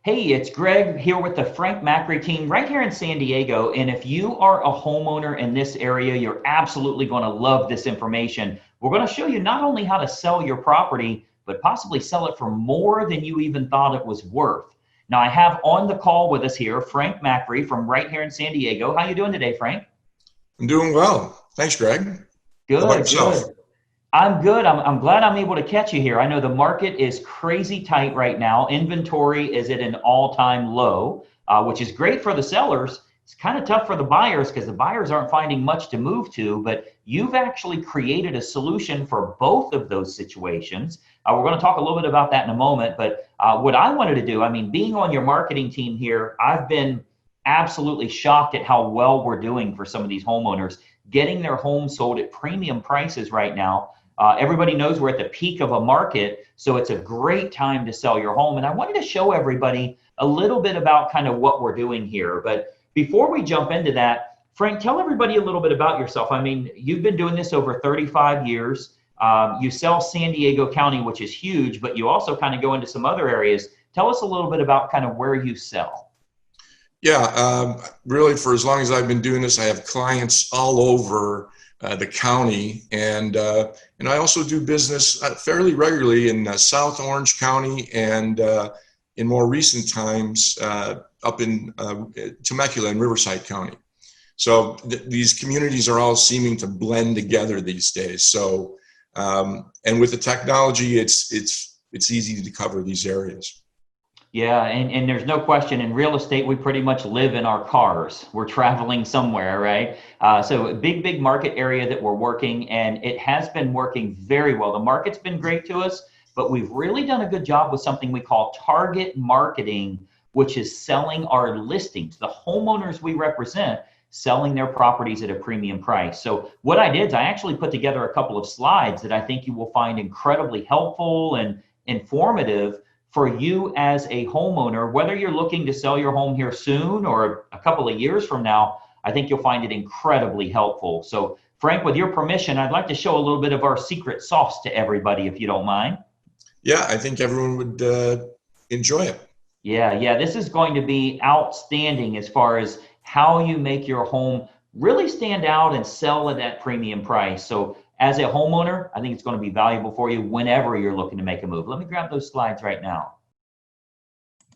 Hey, it's Greg here with the Frank Macri team right here in San Diego. And if you are a homeowner in this area, you're absolutely going to love this information. We're going to show you not only how to sell your property, but possibly sell it for more than you even thought it was worth. Now, I have on the call with us here Frank Macri from right here in San Diego. How you doing today, Frank? I'm doing well. Thanks, Greg. How about Good, yourself? good. I'm good. I'm glad I'm able to catch you here. I know the market is crazy tight right now. Inventory is at an all-time low, which is great for the sellers. It's kind of tough for the buyers because the buyers aren't finding much to move to, but you've actually created a solution for both of those situations. We're going to talk a little bit about that in a moment, but what I wanted to do, I mean, being on your marketing team here, I've been absolutely shocked at how well we're doing for some of these homeowners, getting their homes sold at premium prices right now. Everybody knows we're at the peak of a market, so it's a great time to sell your home. And I wanted to show everybody a little bit about kind of what we're doing here. But before we jump into that, Frank, tell everybody a little bit about yourself. I mean, you've been doing this over 35 years. You sell San Diego County, which is huge, but you also kind of go into some other areas. Tell us a little bit about kind of where you sell. Really, for as long as I've been doing this, I have clients all over the county, and I also do business fairly regularly in South Orange County and in more recent times up in Temecula and Riverside County. So these communities are all seeming to blend together these days. So and with the technology, it's easy to cover these areas. Yeah, and there's no question in real estate, we pretty much live in our cars. We're traveling somewhere, right? So a big market area that we're working, and it has been working very well. The market's been great to us, but we've really done a good job with something we call target marketing, which is selling our listings, the homeowners we represent, selling their properties at a premium price. So what I did is I actually put together a couple of slides that I think you will find incredibly helpful and informative for you as a homeowner, whether you're looking to sell your home here soon or a couple of years from now. I think you'll find it incredibly helpful. So Frank, with your permission, I'd like to show a little bit of our secret sauce to everybody, if you don't mind. Yeah, I think everyone would enjoy it. Yeah, this is going to be outstanding as far as how you make your home really stand out and sell at that premium price. So as a homeowner, I think it's going to be valuable for you whenever you're looking to make a move. Let me grab those slides right now.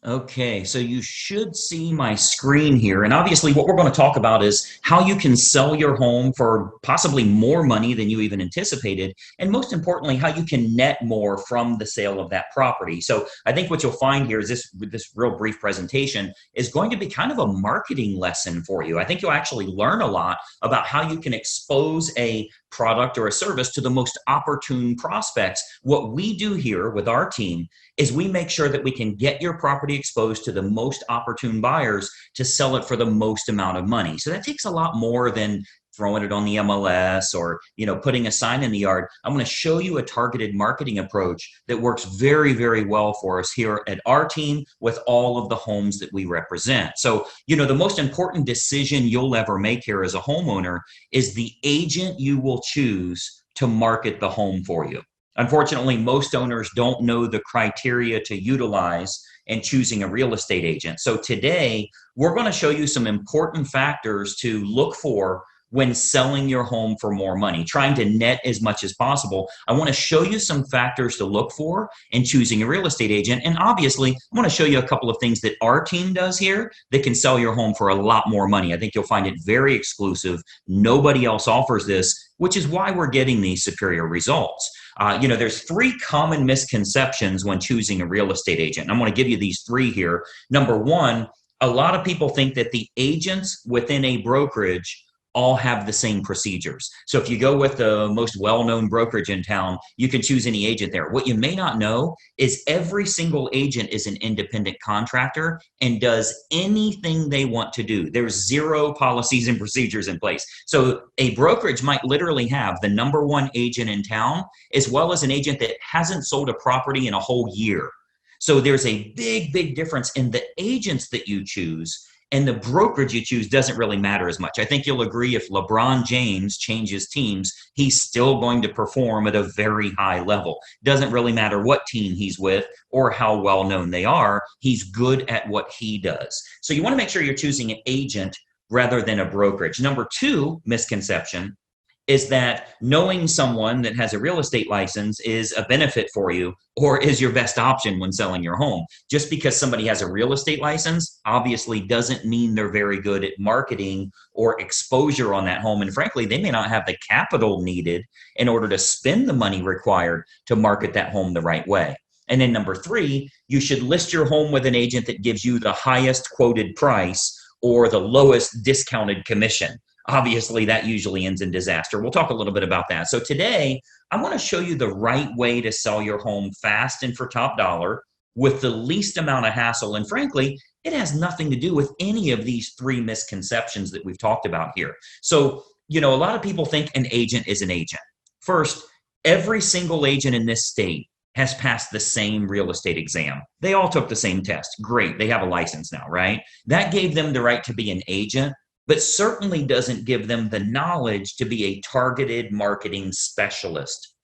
Okay, so you should see my screen here. And obviously what we're going to talk about is how you can sell your home for possibly more money than you even anticipated. And most importantly, how you can net more from the sale of that property. So I think what you'll find here is this real brief presentation is going to be kind of a marketing lesson for you. I think you'll actually learn a lot about how you can expose a product or a service to the most opportune prospects. What we do here with our team is we make sure that we can get your property exposed to the most opportune buyers to sell it for the most amount of money. So that takes a lot more than throwing it on the MLS or putting a sign in the yard. I'm going to show you a targeted marketing approach that works very well for us here at our team with all of the homes that we represent. So the most important decision you'll ever make here as a homeowner is the agent you will choose to market the home for you. Unfortunately, most owners don't know the criteria to utilize in choosing a real estate agent. So today, we're going to show you some important factors to look for when selling your home for more money, trying to net as much as possible. I want to show you some factors to look for in choosing a real estate agent. And obviously, I want to show you a couple of things that our team does here that can sell your home for a lot more money. I think you'll find it very exclusive. Nobody else offers this, which is why we're getting these superior results. There's three common misconceptions when choosing a real estate agent. I'm going to give you these three here. Number one, a lot of people think that the agents within a brokerage all have the same procedures. So if you go with the most well-known brokerage in town, you can choose any agent there. What you may not know is every single agent is an independent contractor and does anything they want to do. There's zero policies and procedures in place. So a brokerage might literally have the number one agent in town, as well as an agent that hasn't sold a property in a whole year. So there's a big difference in the agents that you choose and the brokerage you choose doesn't really matter as much. I think you'll agree if LeBron James changes teams, he's still going to perform at a very high level. Doesn't really matter what team he's with or how well known they are. He's good at what he does. So you want to make sure you're choosing an agent rather than a brokerage. Number two misconception is that knowing someone that has a real estate license is a benefit for you or is your best option when selling your home. Just because somebody has a real estate license obviously doesn't mean they're very good at marketing or exposure on that home. And frankly, they may not have the capital needed in order to spend the money required to market that home the right way. And then number three, you should list your home with an agent that gives you the highest quoted price or the lowest discounted commission. Obviously, that usually ends in disaster. We'll talk a little bit about that. So today, I want to show you the right way to sell your home fast and for top dollar with the least amount of hassle. And frankly, it has nothing to do with any of these three misconceptions that we've talked about here. So, a lot of people think an agent is an agent. First, every single agent in this state has passed the same real estate exam. They all took the same test. Great. They have a license now, right? That gave them the right to be an agent, but certainly doesn't give them the knowledge to be a targeted marketing specialist.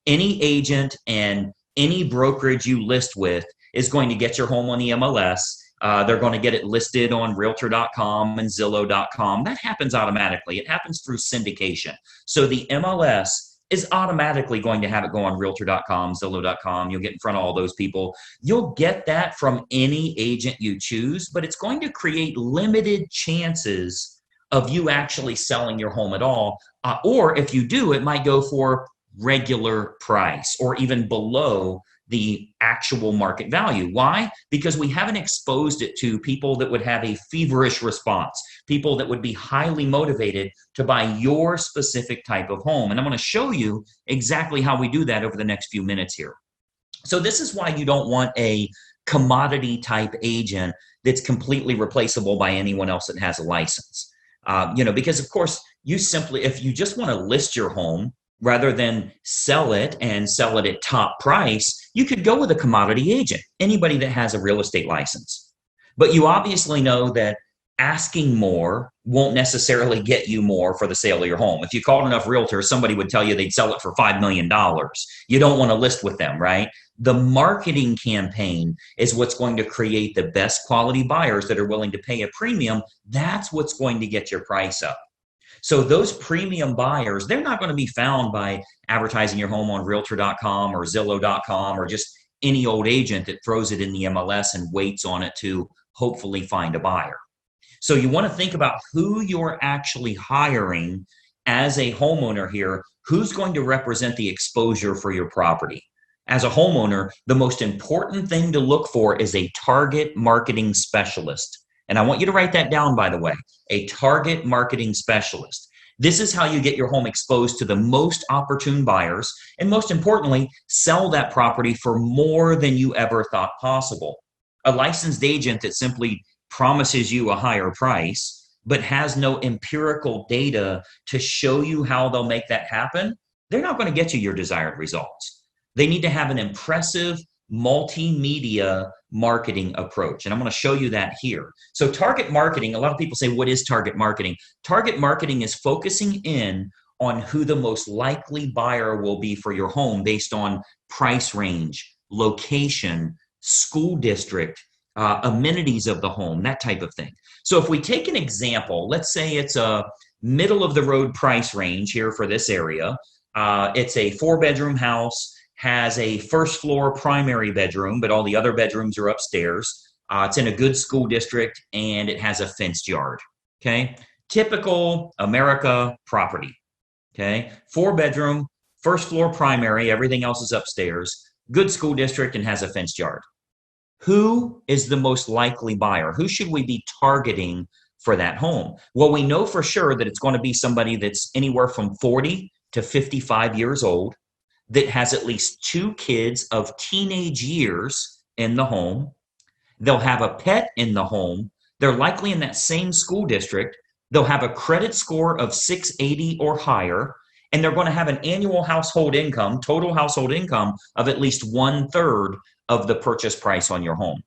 Any agent and any brokerage you list with is going to get your home on the MLS. They're going to get it listed on Realtor.com and Zillow.com. That happens automatically. It happens through syndication. So the MLS is automatically going to have it go on Realtor.com, Zillow.com. You'll get in front of all those people. You'll get that from any agent you choose, but it's going to create limited chances of you actually selling your home at all. Or if you do, it might go for regular price or even below the actual market value. Why? Because we haven't exposed it to people that would have a feverish response, people that would be highly motivated to buy your specific type of home. And I'm going to show you exactly how we do that over the next few minutes here. So this is why you don't want a commodity type agent that's completely replaceable by anyone else that has a license. Because of course, if you just want to list your home rather than sell it and sell it at top price, you could go with a commodity agent, anybody that has a real estate license. But you obviously know that asking more won't necessarily get you more for the sale of your home. If you called enough realtors, somebody would tell you they'd sell it for $5 million. You don't want to list with them, right? The marketing campaign is what's going to create the best quality buyers that are willing to pay a premium. That's what's going to get your price up. So those premium buyers, they're not going to be found by advertising your home on Realtor.com or Zillow.com or just any old agent that throws it in the MLS and waits on it to hopefully find a buyer. So you want to think about who you're actually hiring as a homeowner here, who's going to represent the exposure for your property. As a homeowner, the most important thing to look for is a target marketing specialist. And I want you to write that down, by the way, a target marketing specialist. This is how you get your home exposed to the most opportune buyers, and most importantly, sell that property for more than you ever thought possible. A licensed agent that simply promises you a higher price, but has no empirical data to show you how they'll make that happen, they're not going to get you your desired results. They need to have an impressive multimedia marketing approach. And I'm going to show you that here. So target marketing, a lot of people say, what is target marketing? Target marketing is focusing in on who the most likely buyer will be for your home based on price range, location, school district, amenities of the home, that type of thing. So if we take an example, let's say it's a middle of the road price range here for this area. It's a 4-bedroom house, has a first floor primary bedroom, but all the other bedrooms are upstairs. It's in a good school district and it has a fenced yard. Okay. Typical America property. Okay. 4-bedroom, first floor primary, everything else is upstairs, good school district and has a fenced yard. Who is the most likely buyer? Who should we be targeting for that home? Well, we know for sure that it's going to be somebody that's anywhere from 40 to 55 years old, that has at least 2 kids of teenage years in the home. They'll have a pet in the home. They're likely in that same school district. They'll have a credit score of 680 or higher, and they're going to have an annual household income, total household income of at least 1/3 of the purchase price on your home.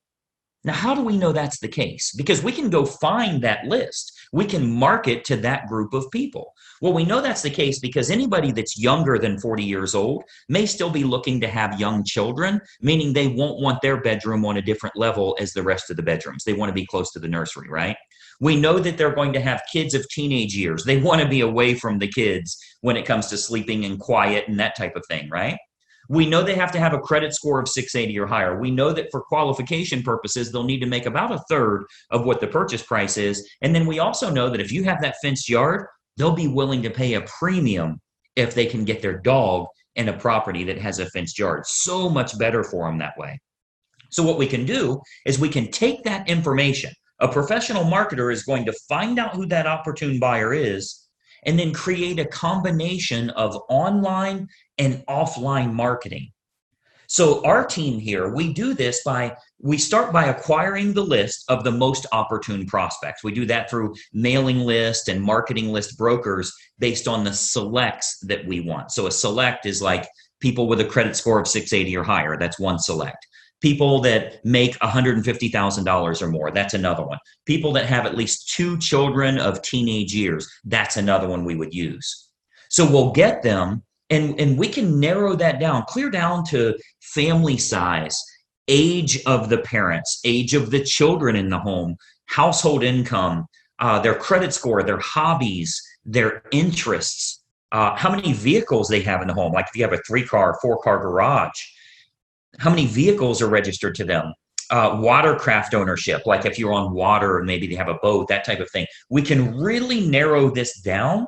Now, how do we know that's the case? Because we can go find that list. We can market to that group of people. Well, we know that's the case because anybody that's younger than 40 years old may still be looking to have young children, meaning they won't want their bedroom on a different level as the rest of the bedrooms. They want to be close to the nursery, right? We know that they're going to have kids of teenage years. They want to be away from the kids when it comes to sleeping and quiet and that type of thing, right? We know they have to have a credit score of 680 or higher. We know that for qualification purposes, they'll need to make about a third of what the purchase price is. And then we also know that if you have that fenced yard, they'll be willing to pay a premium if they can get their dog in a property that has a fenced yard. So much better for them that way. So what we can do is we can take that information. A professional marketer is going to find out who that opportune buyer is and then create a combination of online and offline marketing. So our team here, we do this we start by acquiring the list of the most opportune prospects. We do that through mailing list and marketing list brokers based on the selects that we want. So a select is like people with a credit score of 680 or higher. That's one select. People that make $150,000 or more, that's another one. People that have at least 2 children of teenage years, that's another one we would use. So we'll get them and we can narrow that down, clear down to family size, age of the parents, age of the children in the home, household income, their credit score, their hobbies, their interests, how many vehicles they have in the home. Like if you have a 3-car, 4-car garage, how many vehicles are registered to them? Watercraft ownership, like if you're on water and maybe they have a boat, that type of thing. We can really narrow this down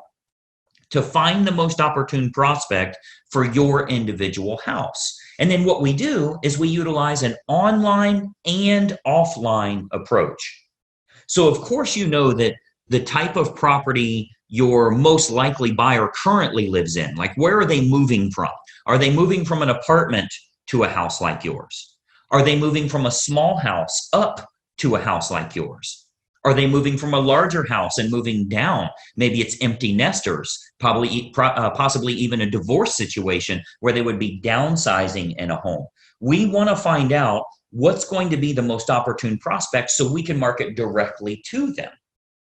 to find the most opportune prospect for your individual house. And then what we do is we utilize an online and offline approach. So of course, you know that the type of property your most likely buyer currently lives in, like where are they moving from? Are they moving from an apartment to a house like yours? Are they moving from a small house up to a house like yours? Are they moving from a larger house and moving down? Maybe it's empty nesters, possibly even a divorce situation where they would be downsizing in a home. We want to find out what's going to be the most opportune prospect so we can market directly to them.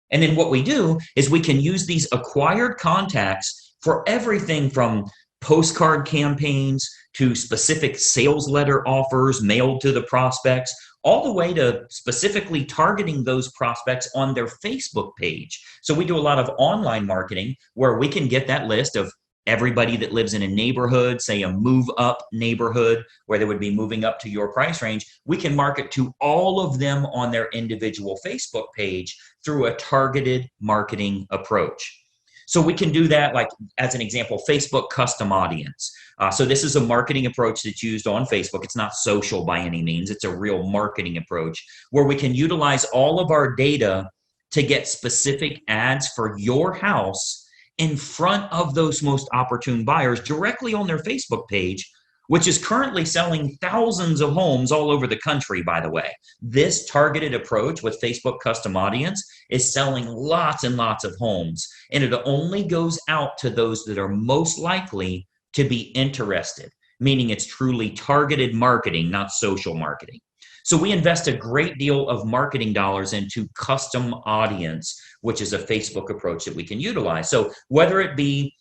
And then what we do is we can use these acquired contacts for everything from postcard campaigns to specific sales letter offers mailed to the prospects, all the way to specifically targeting those prospects on their Facebook page. So we do a lot of online marketing where we can get that list of everybody that lives in a neighborhood, say a move up neighborhood where they would be moving up to your price range. We can market to all of them on their individual Facebook page through a targeted marketing approach. So we can do that, like as an example, Facebook custom audience. So this is a marketing approach that's used on Facebook. It's not social by any means. It's a real marketing approach where we can utilize all of our data to get specific ads for your house in front of those most opportune buyers directly on their Facebook page, which is currently selling thousands of homes all over the country, by the way. This targeted approach with Facebook custom audience is selling lots and lots of homes, and it only goes out to those that are most likely to be interested, meaning it's truly targeted marketing, not social marketing. So we invest a great deal of marketing dollars into custom audience, which is a Facebook approach that we can utilize. So whether it be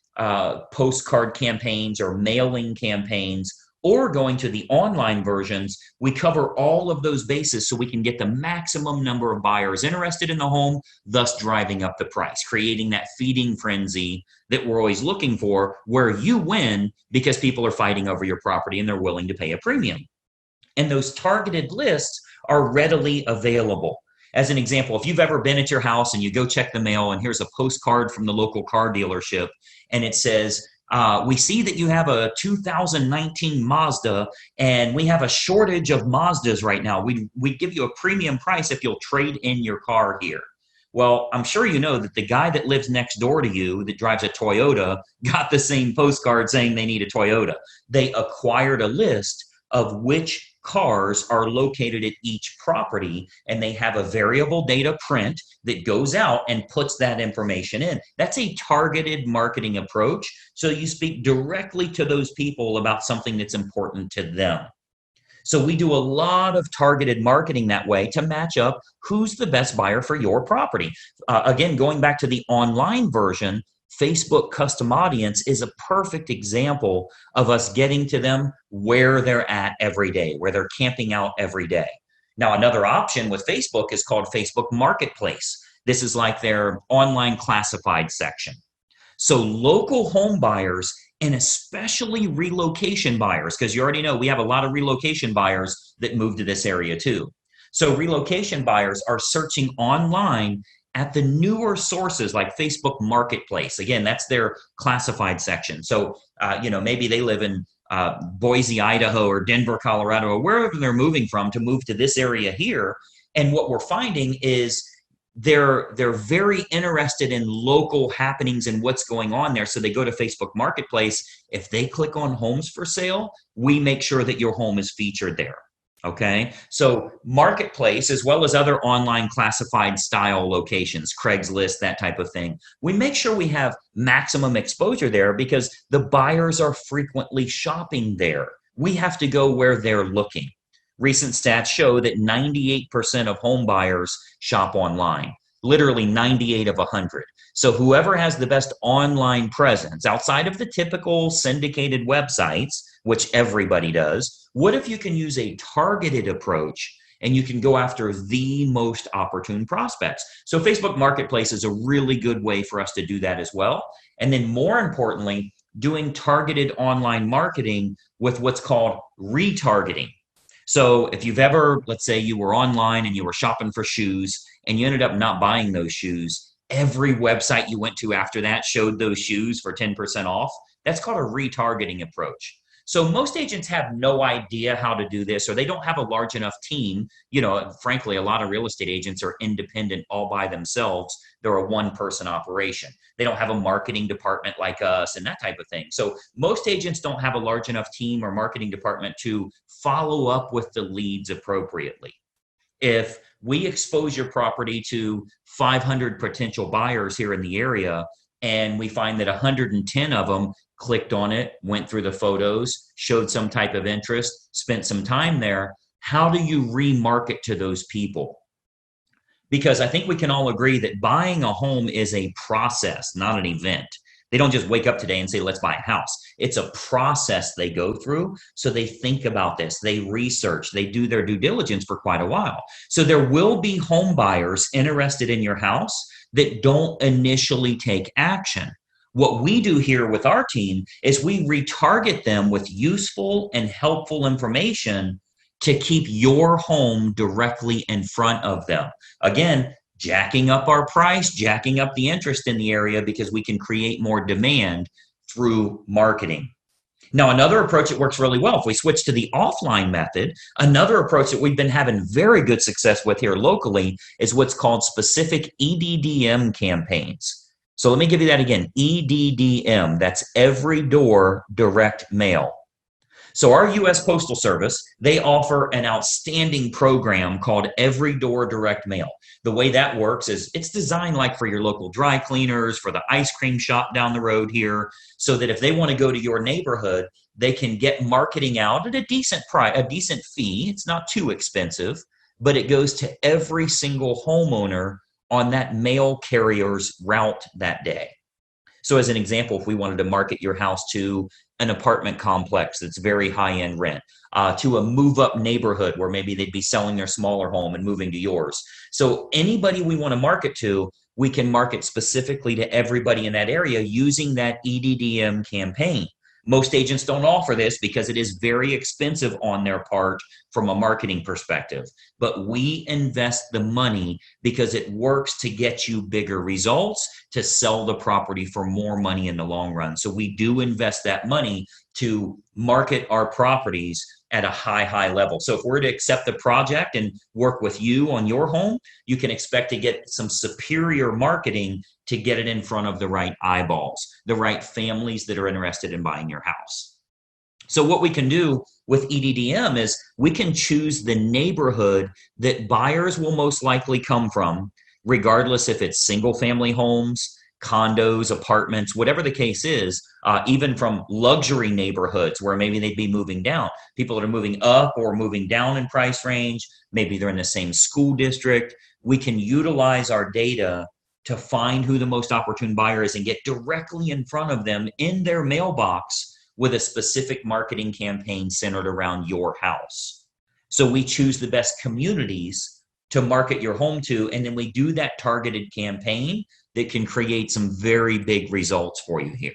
postcard campaigns or mailing campaigns or going to the online versions, we cover all of those bases so we can get the maximum number of buyers interested in the home, thus driving up the price, creating that feeding frenzy that we're always looking for, where you win because people are fighting over your property and they're willing to pay a premium. And those targeted lists are readily available. As an example, if you've ever been at your house and you go check the mail and here's a postcard from the local car dealership and it says, we see that you have a 2019 Mazda and we have a shortage of Mazdas right now. We'd give you a premium price if you'll trade in your car here. Well, I'm sure you know that the guy that lives next door to you that drives a Toyota got the same postcard saying they need a Toyota. They acquired a list of which cars are located at each property, and they have a variable data print that goes out and puts that information in. That's a targeted marketing approach. So you speak directly to those people about something that's important to them. So we do a lot of targeted marketing that way to match up who's the best buyer for your property. Again, going back to the online version, Facebook custom audience is a perfect example of us getting to them where they're at every day, where they're camping out every day. Now, another option with Facebook is called Facebook Marketplace. This is like their online classified section. So local home buyers and especially relocation buyers, because you already know we have a lot of relocation buyers that move to this area too. So relocation buyers are searching online at the newer sources like Facebook Marketplace. Again, that's their classified section. So, maybe they live in Boise, Idaho, or Denver, Colorado, or wherever they're moving from to move to this area here. And what we're finding is they're very interested in local happenings and what's going on there. So they go to Facebook Marketplace. If they click on homes for sale, we make sure that your home is featured there. Okay, so Marketplace, as well as other online classified style locations, Craigslist, that type of thing, we make sure we have maximum exposure there because the buyers are frequently shopping there. We have to go where they're looking. Recent stats show that 98% of home buyers shop online, literally 98 of 100. So whoever has the best online presence outside of the typical syndicated websites, which everybody does, what if you can use a targeted approach and you can go after the most opportune prospects? So Facebook Marketplace is a really good way for us to do that as well. And then more importantly, doing targeted online marketing with what's called retargeting. So if you've ever, let's say you were online and you were shopping for shoes and you ended up not buying those shoes, every website you went to after that showed those shoes for 10% off. That's called a retargeting approach. So most agents have no idea how to do this, or they don't have a large enough team. Frankly, a lot of real estate agents are independent all by themselves. They're a one-person operation. They don't have a marketing department like us and that type of thing. So most agents don't have a large enough team or marketing department to follow up with the leads appropriately. If we expose your property to 500 potential buyers here in the area, and we find that 110 of them clicked on it, went through the photos, showed some type of interest, spent some time there, how do you remarket to those people? Because I think we can all agree that buying a home is a process, not an event. They don't just wake up today and say, let's buy a house. It's a process they go through. So they think about this, they research, they do their due diligence for quite a while. So there will be home buyers interested in your house that don't initially take action. What we do here with our team is we retarget them with useful and helpful information to keep your home directly in front of them. Again, jacking up our price, jacking up the interest in the area because we can create more demand through marketing. Now, another approach that works really well, if we switch to the offline method, another approach that we've been having very good success with here locally is what's called specific EDDM campaigns. So let me give you that again, EDDM, that's every door direct mail. So our U.S. Postal Service, they offer an outstanding program called Every Door Direct Mail. The way that works is it's designed like for your local dry cleaners, for the ice cream shop down the road here, so that if they want to go to your neighborhood, they can get marketing out at a decent price, a decent fee. It's not too expensive, but it goes to every single homeowner on that mail carrier's route that day. So as an example, if we wanted to market your house to an apartment complex that's very high-end rent, to a move-up neighborhood where maybe they'd be selling their smaller home and moving to yours. So anybody we want to market to, we can market specifically to everybody in that area using that EDDM campaign. Most agents don't offer this because it is very expensive on their part from a marketing perspective. But we invest the money because it works to get you bigger results, to sell the property for more money in the long run. So we do invest that money to market our properties at a high level. So if we're to accept the project and work with you on your home, you can expect to get some superior marketing to get it in front of the right eyeballs, the right families that are interested in buying your house. So what we can do with EDDM is we can choose the neighborhood that buyers will most likely come from, regardless if it's single family homes, condos, apartments, whatever the case is, even from luxury neighborhoods where maybe they'd be moving down. People that are moving up or moving down in price range, maybe they're in the same school district. We can utilize our data to find who the most opportune buyer is and get directly in front of them in their mailbox with a specific marketing campaign centered around your house. So we choose the best communities to market your home to, and then we do that targeted campaign that can create some very big results for you here.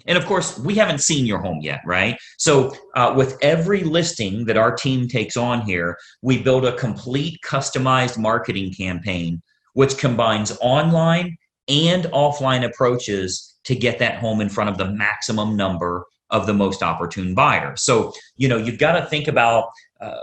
And of course, we haven't seen your home yet, right? So with every listing that our team takes on here, we build a complete customized marketing campaign, which combines online and offline approaches to get that home in front of the maximum number of the most opportune buyers. So, you've got to think about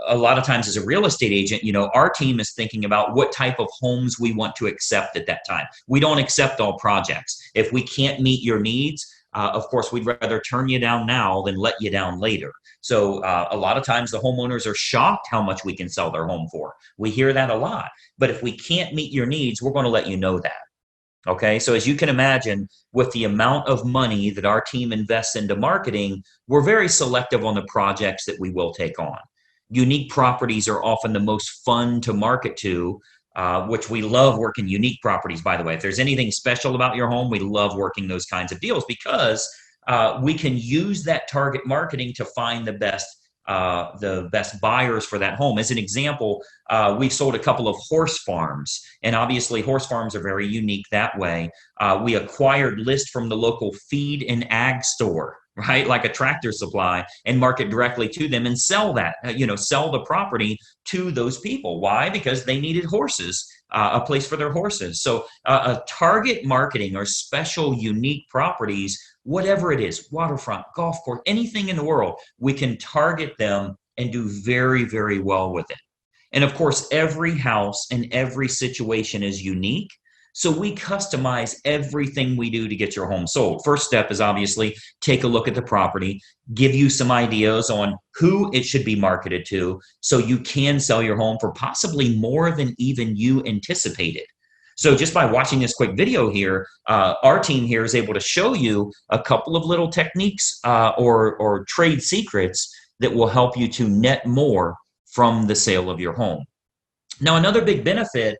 a lot of times as a real estate agent, our team is thinking about what type of homes we want to accept at that time. We don't accept all projects. If we can't meet your needs, of course, we'd rather turn you down now than let you down later. So a lot of times the homeowners are shocked how much we can sell their home for. We hear that a lot. But if we can't meet your needs, we're going to let you know that. Okay, so as you can imagine, with the amount of money that our team invests into marketing, we're very selective on the projects that we will take on. Unique properties are often the most fun to market to, which we love working unique properties, by the way. If there's anything special about your home, we love working those kinds of deals because we can use that target marketing to find the best buyers for that home. As an example, we've sold a couple of horse farms, and obviously horse farms are very unique that way. We acquired list from the local feed and ag store, right? Like a Tractor Supply, and market directly to them and sell that, sell the property to those people. Why? Because they needed horses, a place for their horses. So a target marketing or special unique properties, whatever it is, waterfront, golf course, anything in the world, we can target them and do very, very well with it. And of course, every house and every situation is unique. So we customize everything we do to get your home sold. First step is obviously take a look at the property, give you some ideas on who it should be marketed to so you can sell your home for possibly more than even you anticipated. So just by watching this quick video here, our team here is able to show you a couple of little techniques or trade secrets that will help you to net more from the sale of your home. Now, another big benefit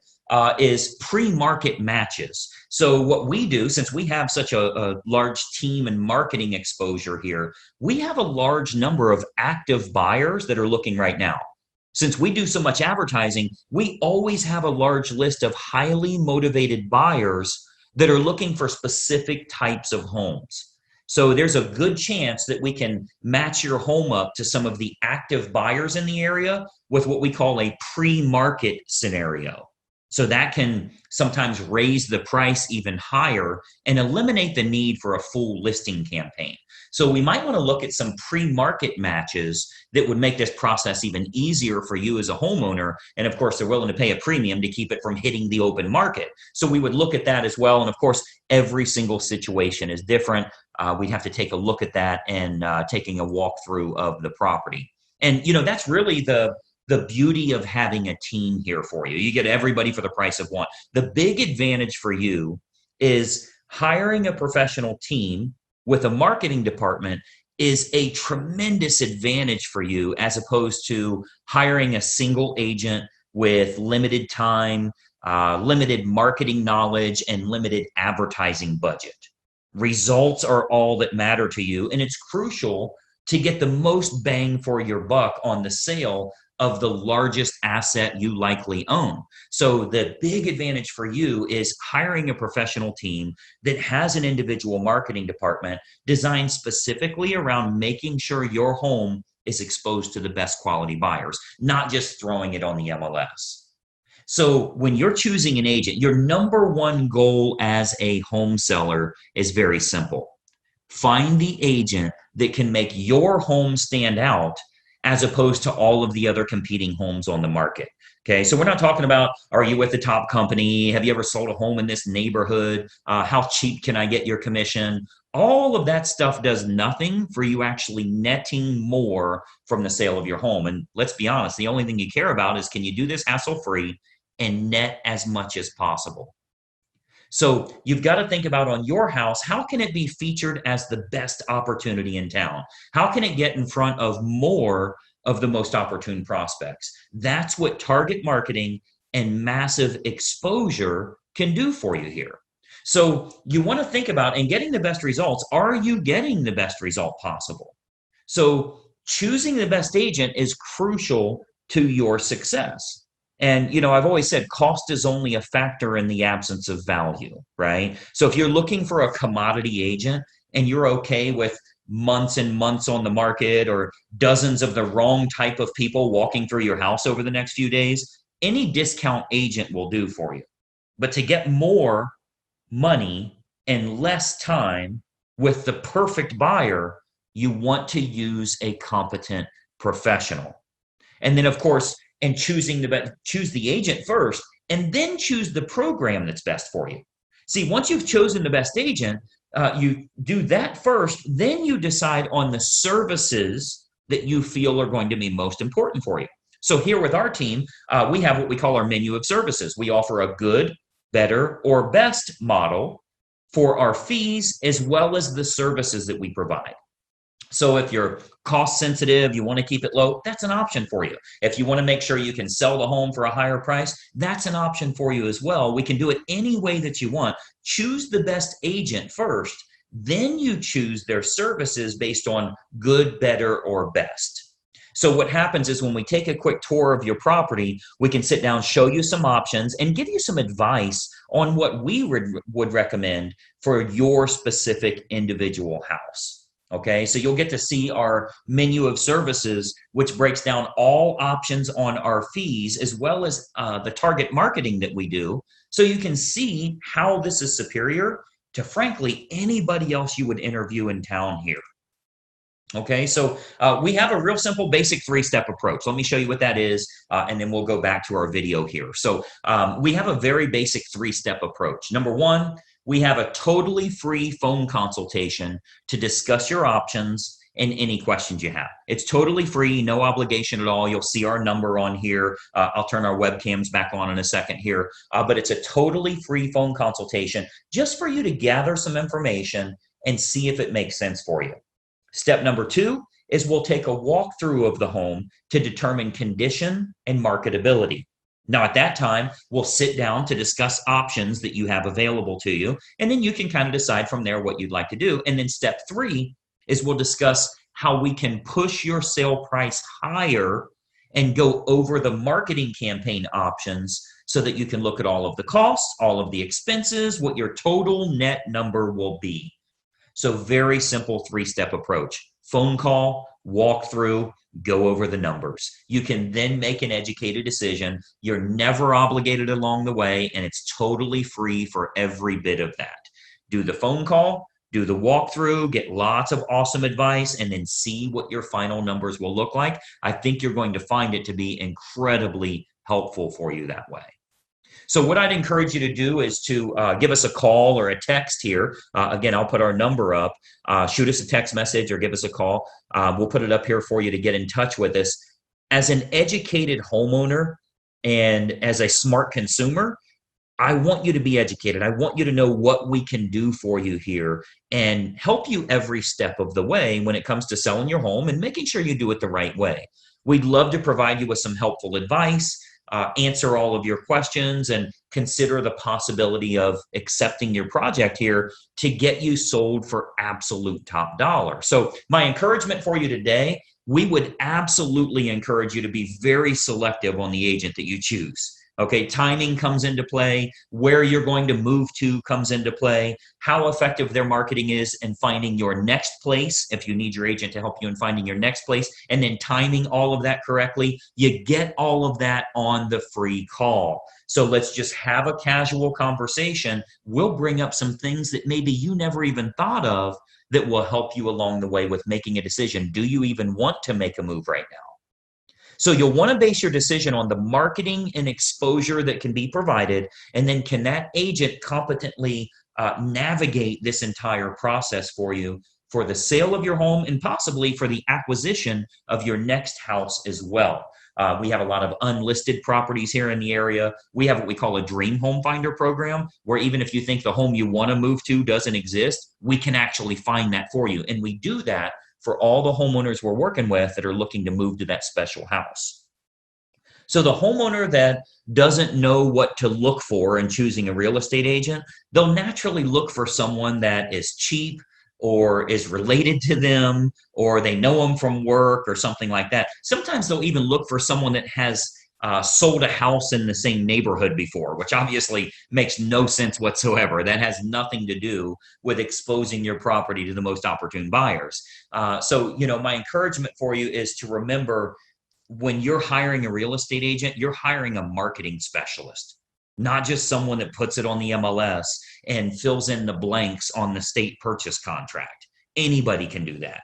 is pre-market matches. So what we do, since we have such a large team and marketing exposure here, we have a large number of active buyers that are looking right now. Since we do so much advertising, we always have a large list of highly motivated buyers that are looking for specific types of homes. So there's a good chance that we can match your home up to some of the active buyers in the area with what we call a pre-market scenario. So that can sometimes raise the price even higher and eliminate the need for a full listing campaign. So we might want to look at some pre-market matches that would make this process even easier for you as a homeowner. And of course, they're willing to pay a premium to keep it from hitting the open market. So we would look at that as well. And of course, every single situation is different. We'd have to take a look at that and taking a walkthrough of the property. And, that's really the beauty of having a team here for you. You get everybody for the price of one. The big advantage for you is hiring a professional team with a marketing department is a tremendous advantage for you as opposed to hiring a single agent with limited time, limited marketing knowledge, and limited advertising budget. Results are all that matter to you, and it's crucial to get the most bang for your buck on the sale of the largest asset you likely own. So the big advantage for you is hiring a professional team that has an individual marketing department designed specifically around making sure your home is exposed to the best quality buyers, not just throwing it on the MLS. So when you're choosing an agent, your number one goal as a home seller is very simple. Find the agent that can make your home stand out as opposed to all of the other competing homes on the market. Okay, so we're not talking about, are you with the top company? Have you ever sold a home in this neighborhood? How cheap can I get your commission? All of that stuff does nothing for you actually netting more from the sale of your home. And let's be honest, the only thing you care about is, can you do this hassle-free and net as much as possible? So you've got to think about on your house, how can it be featured as the best opportunity in town? How can it get in front of more of the most opportune prospects? That's what target marketing and massive exposure can do for you here. So you want to think about, in getting the best results, are you getting the best result possible? So choosing the best agent is crucial to your success. And, I've always said cost is only a factor in the absence of value, right? So if you're looking for a commodity agent and you're okay with months and months on the market or dozens of the wrong type of people walking through your house over the next few days, any discount agent will do for you. But to get more money and less time with the perfect buyer, you want to use a competent professional. And then, of course, and choose the agent first, and then choose the program that's best for you. See, once you've chosen the best agent, you do that first, then you decide on the services that you feel are going to be most important for you. So here with our team, we have what we call our menu of services. We offer a good, better, or best model for our fees as well as the services that we provide. So if you're cost sensitive, you want to keep it low, that's an option for you. If you want to make sure you can sell the home for a higher price, that's an option for you as well. We can do it any way that you want. Choose the best agent first, then you choose their services based on good, better, or best. So what happens is when we take a quick tour of your property, we can sit down, show you some options, and give you some advice on what we would recommend for your specific individual house. Okay, so you'll get to see our menu of services, which breaks down all options on our fees, as well as the target marketing that we do. So you can see how this is superior to, frankly, anybody else you would interview in town here. Okay, so we have a real simple basic three-step approach. Let me show you what that is, and then we'll go back to our video here. So we have a very basic three-step approach. Number one, we have a totally free phone consultation to discuss your options and any questions you have. It's totally free, no obligation at all. You'll see our number on here. I'll turn our webcams back on in a second here, but it's a totally free phone consultation just for you to gather some information and see if it makes sense for you. Step number two is we'll take a walkthrough of the home to determine condition and marketability. Now, at that time, we'll sit down to discuss options that you have available to you, and then you can kind of decide from there what you'd like to do. And then step three is we'll discuss how we can push your sale price higher and go over the marketing campaign options so that you can look at all of the costs, all of the expenses, what your total net number will be. So very simple three-step approach. Phone call, walk through, go over the numbers. You can then make an educated decision. You're never obligated along the way, and it's totally free for every bit of that. Do the phone call, do the walkthrough, get lots of awesome advice, and then see what your final numbers will look like. I think you're going to find it to be incredibly helpful for you that way. So what I'd encourage you to do is to give us a call or a text here. Again, I'll put our number up. Shoot us a text message or give us a call. We'll put it up here for you to get in touch with us. As an educated homeowner and as a smart consumer, I want you to be educated. I want you to know what we can do for you here and help you every step of the way when it comes to selling your home and making sure you do it the right way. We'd love to provide you with some helpful advice, answer all of your questions, and consider the possibility of accepting your project here to get you sold for absolute top dollar. So my encouragement for you today, we would absolutely encourage you to be very selective on the agent that you choose. Okay, timing comes into play, where you're going to move to comes into play, how effective their marketing is in finding your next place, if you need your agent to help you in finding your next place, and then timing all of that correctly. You get all of that on the free call. So let's just have a casual conversation. We'll bring up some things that maybe you never even thought of that will help you along the way with making a decision. Do you even want to make a move right now? So you'll want to base your decision on the marketing and exposure that can be provided, and then can that agent competently navigate this entire process for you for the sale of your home and possibly for the acquisition of your next house as well. We have a lot of unlisted properties here in the area. We have what we call a dream home finder program, where even if you think the home you want to move to doesn't exist, we can actually find that for you. And we do that for all the homeowners we're working with that are looking to move to that special house. So the homeowner that doesn't know what to look for in choosing a real estate agent, they'll naturally look for someone that is cheap or is related to them, or they know them from work or something like that. Sometimes they'll even look for someone that has sold a house in the same neighborhood before, which obviously makes no sense whatsoever. That has nothing to do with exposing your property to the most opportune buyers. So, my encouragement for you is to remember, when you're hiring a real estate agent, you're hiring a marketing specialist, not just someone that puts it on the MLS and fills in the blanks on the state purchase contract. Anybody can do that.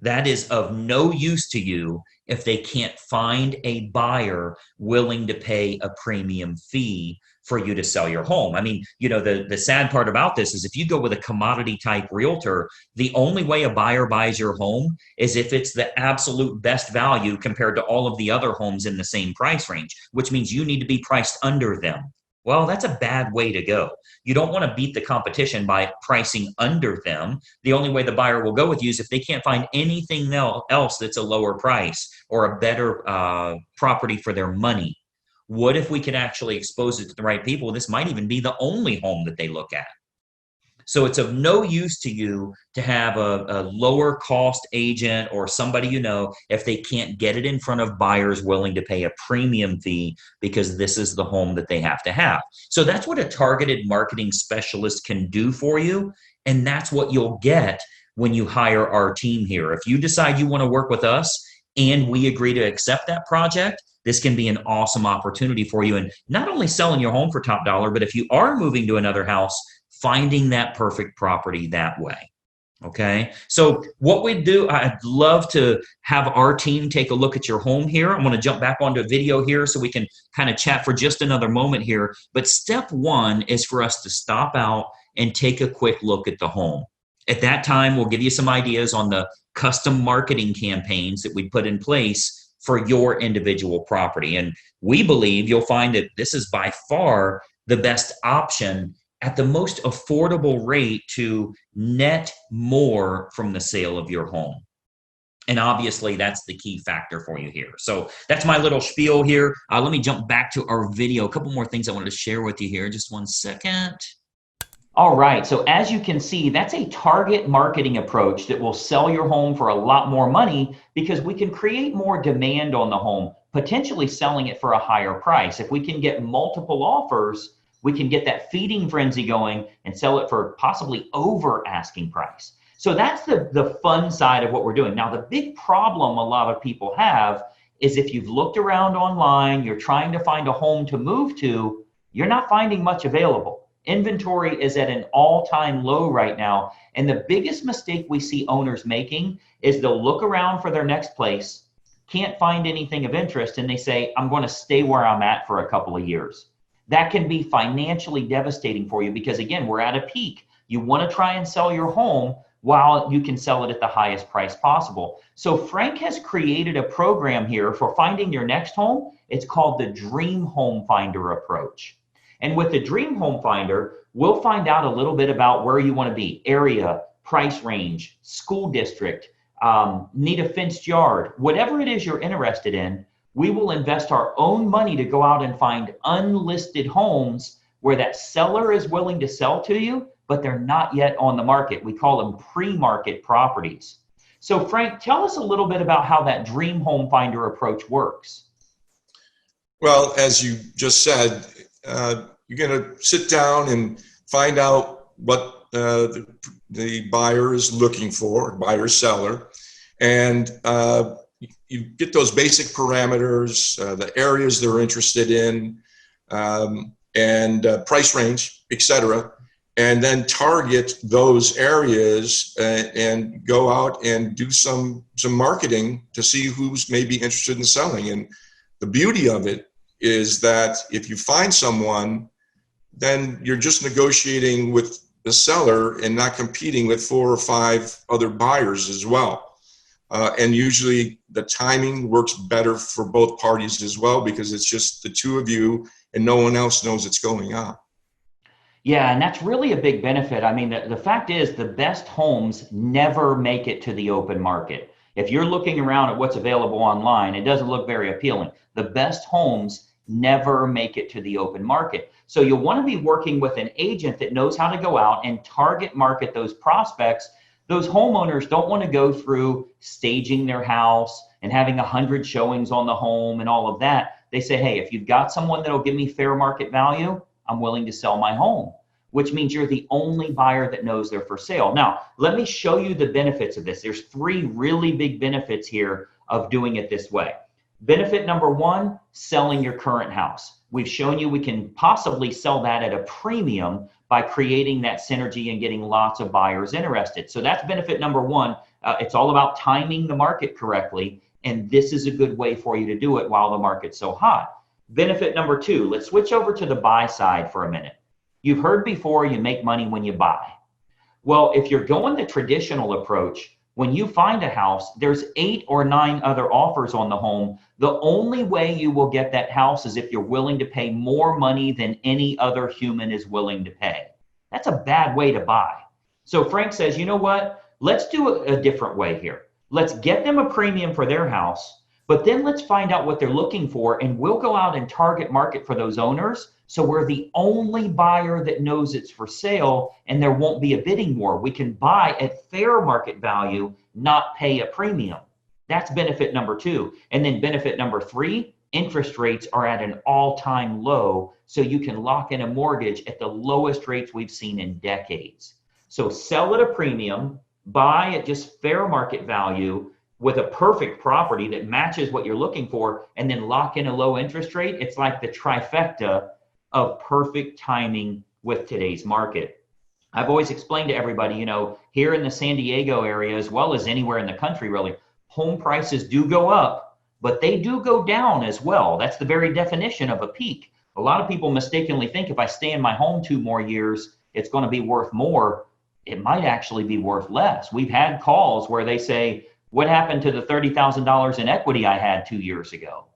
That is of no use to you if they can't find a buyer willing to pay a premium fee for you to sell your home. I mean, the sad part about this is if you go with a commodity type realtor, the only way a buyer buys your home is if it's the absolute best value compared to all of the other homes in the same price range, which means you need to be priced under them. Well, that's a bad way to go. You don't want to beat the competition by pricing under them. The only way the buyer will go with you is if they can't find anything else that's a lower price or a better property for their money. What if we can actually expose it to the right people? This might even be the only home that they look at. So it's of no use to you to have a lower cost agent or somebody if they can't get it in front of buyers willing to pay a premium fee because this is the home that they have to have. So that's what a targeted marketing specialist can do for you. And that's what you'll get when you hire our team here. If you decide you want to work with us and we agree to accept that project, this can be an awesome opportunity for you. And not only selling your home for top dollar, but if you are moving to another house, finding that perfect property that way. Okay. So what we do, I'd love to have our team take a look at your home here. I'm going to jump back onto a video here so we can kind of chat for just another moment here. But step one is for us to stop out and take a quick look at the home. At that time, we'll give you some ideas on the custom marketing campaigns that we put in place for your individual property. And we believe you'll find that this is by far the best option at the most affordable rate to net more from the sale of your home. And obviously, that's the key factor for you here. So that's my little spiel here. Let me jump back to our video. A couple more things I wanted to share with you here. Just one second. All right, so as you can see, that's a target marketing approach that will sell your home for a lot more money because we can create more demand on the home, potentially selling it for a higher price. If we can get multiple offers, we can get that feeding frenzy going and sell it for possibly over asking price. So that's the fun side of what we're doing. Now, the big problem a lot of people have is if you've looked around online, you're trying to find a home to move to, you're not finding much available. Inventory is at an all-time low right now. And the biggest mistake we see owners making is they'll look around for their next place, can't find anything of interest, and they say, I'm going to stay where I'm at for a couple of years. That can be financially devastating for you because, again, we're at a peak. You want to try and sell your home while you can sell it at the highest price possible. So Frank has created a program here for finding your next home. It's called the Dream Home Finder approach. And with the Dream Home Finder, we'll find out a little bit about where you want to be, area, price range, school district, need a fenced yard, whatever it is you're interested in. We will invest our own money to go out and find unlisted homes where that seller is willing to sell to you, but they're not yet on the market. We call them pre-market properties. So Frank, tell us a little bit about how that Dream Home Finder approach works. Well, as you just said, you're going to sit down and find out what the buyer is looking for, buyer seller, and you get those basic parameters, the areas they're interested in, and price range, etc., and then target those areas and go out and do some marketing to see who's maybe interested in selling. And the beauty of it is that if you find someone, then you're just negotiating with the seller and not competing with 4 or 5 other buyers as well. And usually the timing works better for both parties as well, because it's just the two of you and no one else knows what's going on. Yeah, and that's really a big benefit. I mean, the fact is the best homes never make it to the open market. If you're looking around at what's available online, it doesn't look very appealing. The best homes never make it to the open market. So you'll want to be working with an agent that knows how to go out and target market those prospects. Those homeowners don't want to go through staging their house and having 100 showings on the home and all of that. They say, hey, if you've got someone that'll give me fair market value, I'm willing to sell my home, which means you're the only buyer that knows they're for sale. Now, let me show you the benefits of this. There's 3 really big benefits here of doing it this way. Benefit number 1, selling your current house. We've shown you we can possibly sell that at a premium by creating that synergy and getting lots of buyers interested. So that's benefit number 1. It's all about timing the market correctly, and this is a good way for you to do it while the market's so hot. Benefit number 2, let's switch over to the buy side for a minute. You've heard before you make money when you buy. Well, if you're going the traditional approach, when you find a house, there's 8 or 9 other offers on the home. The only way you will get that house is if you're willing to pay more money than any other human is willing to pay. That's a bad way to buy. So Frank says, you know what? Let's do a different way here. Let's get them a premium for their house. But then let's find out what they're looking for, and we'll go out and target market for those owners. So we're the only buyer that knows it's for sale, and there won't be a bidding war. We can buy at fair market value, not pay a premium. That's benefit number 2. And then benefit number 3, interest rates are at an all-time low, so you can lock in a mortgage at the lowest rates we've seen in decades. So sell at a premium, buy at just fair market value, with a perfect property that matches what you're looking for, and then lock in a low interest rate. It's like the trifecta of perfect timing with today's market. I've always explained to everybody, you know, here in the San Diego area, as well as anywhere in the country really, home prices do go up, but they do go down as well. That's the very definition of a peak. A lot of people mistakenly think if I stay in my home 2 more years, it's going to be worth more. It might actually be worth less. We've had calls where they say, what happened to the $30,000 in equity I had 2 years ago?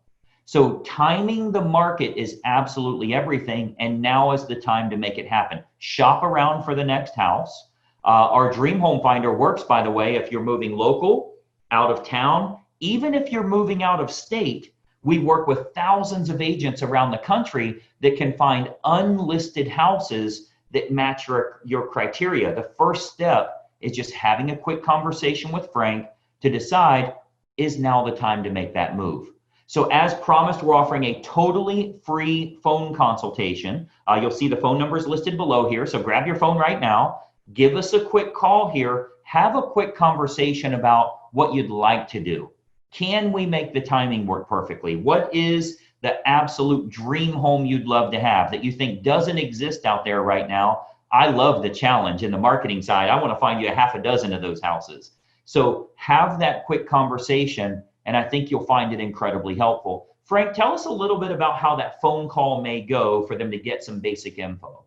So timing the market is absolutely everything, and now is the time to make it happen. Shop around for the next house. Our Dream Home Finder works, by the way, if you're moving local, out of town, even if you're moving out of state. We work with thousands of agents around the country that can find unlisted houses that match your criteria. The first step is just having a quick conversation with Frank to decide, is now the time to make that move. So as promised, we're offering a totally free phone consultation. You'll see the phone numbers listed below here. So grab your phone right now, give us a quick call here, have a quick conversation about what you'd like to do. Can we make the timing work perfectly? What is the absolute dream home you'd love to have that you think doesn't exist out there right now? I love the challenge in the marketing side. I want to find you a half a dozen of those houses. So have that quick conversation, and I think you'll find it incredibly helpful. Frank, tell us a little bit about how that phone call may go for them to get some basic info.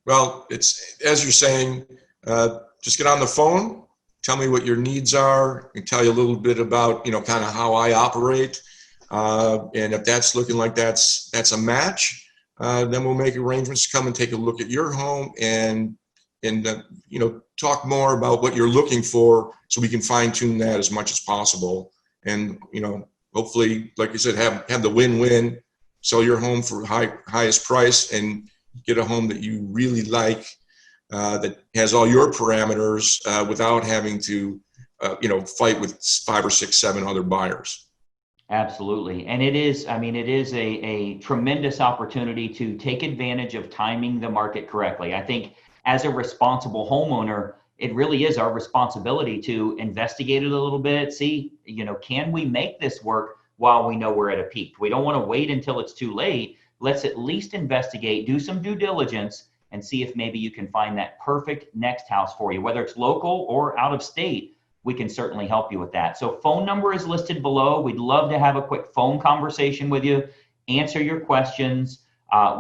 Well, it's, as you're saying, just get on the phone, tell me what your needs are, and tell you a little bit about, you know, kind of how I operate. And if that's looking like that's a match, then we'll make arrangements to come and take a look at your home and you know, talk more about what you're looking for, so we can fine tune that as much as possible. And, you know, hopefully, like you said, have the win-win, sell your home for highest price and get a home that you really like, that has all your parameters, without having to, you know, fight with 5 or 6, 7 other buyers. Absolutely. And it is, I mean, it is a tremendous opportunity to take advantage of timing the market correctly. I think as a responsible homeowner, it really is our responsibility to investigate it a little bit, see, you know, can we make this work while we know we're at a peak? We don't want to wait until it's too late. Let's at least investigate, do some due diligence, and see if maybe you can find that perfect next house for you, whether it's local or out of state. We can certainly help you with that. So phone number is listed below. We'd love to have a quick phone conversation with you, answer your questions.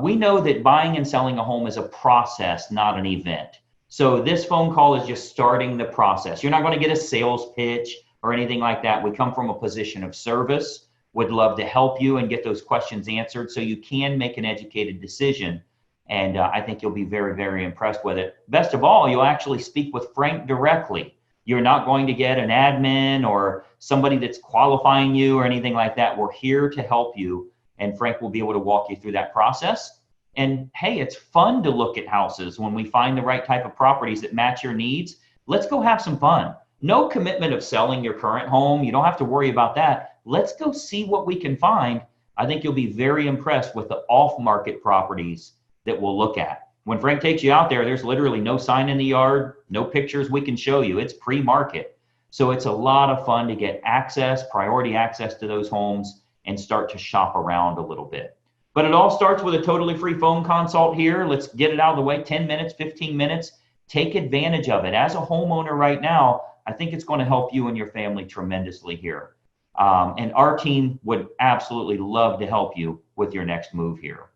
We know that buying and selling a home is a process, not an event. So this phone call is just starting the process. You're not going to get a sales pitch or anything like that. We come from a position of service, would love to help you and get those questions answered so you can make an educated decision. And I think you'll be very, very impressed with it. Best of all, you'll actually speak with Frank directly. You're not going to get an admin or somebody that's qualifying you or anything like that. We're here to help you, and Frank will be able to walk you through that process. And hey, it's fun to look at houses when we find the right type of properties that match your needs. Let's go have some fun. No commitment of selling your current home. You don't have to worry about that. Let's go see what we can find. I think you'll be very impressed with the off-market properties that we'll look at. When Frank takes you out there, there's literally no sign in the yard, no pictures we can show you. It's pre-market. So it's a lot of fun to get access, priority access to those homes and start to shop around a little bit. But it all starts with a totally free phone consult here. Let's get it out of the way, 10 minutes, 15 minutes. Take advantage of it. As a homeowner right now, I think it's going to help you and your family tremendously here. And our team would absolutely love to help you with your next move here.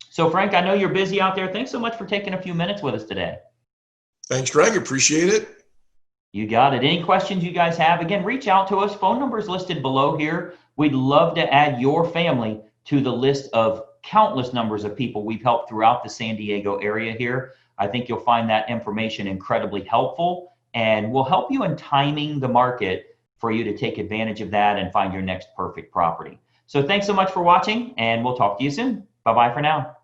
So Frank, I know you're busy out there. Thanks so much for taking a few minutes with us today. Thanks, Greg. Appreciate it. You got it. Any questions you guys have, again, reach out to us. Phone number is listed below here. We'd love to add your family to the list of countless numbers of people we've helped throughout the San Diego area here. I think you'll find that information incredibly helpful, and will help you in timing the market for you to take advantage of that and find your next perfect property. So thanks so much for watching, and we'll talk to you soon. Bye-bye for now.